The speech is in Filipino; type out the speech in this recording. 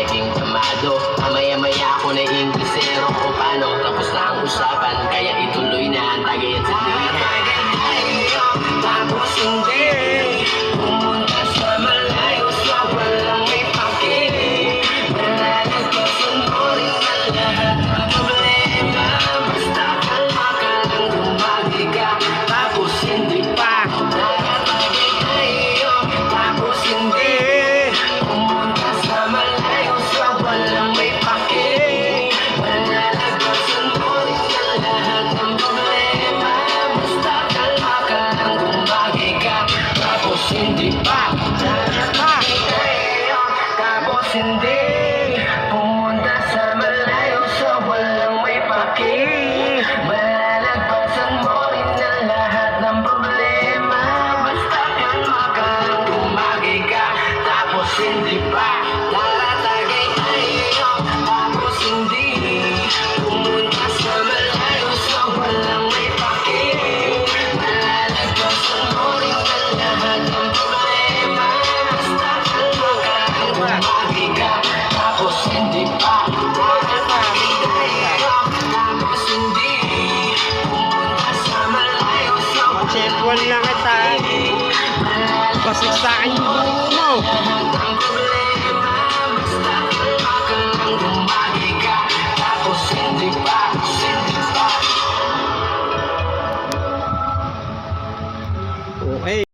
naging tamado. Mamaya-maya ako na inglesero o paano. Tapos na ang usapan, kaya ituloy na ang tagay at tagay tayo. Tapos hindi pumunta sa malayo sa walang may pakinig. Malalagpasan mo rin ang lahat ng problema. Basta kalma ka lang, tumagi ka. Tapos hindi pa nakatagay tayo. Tapos hindi pumunta sa malayo sa walang may pakinig. Malalagpasan mo rin ang lahat ng problema. Basta kalma ka lang, tumagi ka. Tapos hindi pa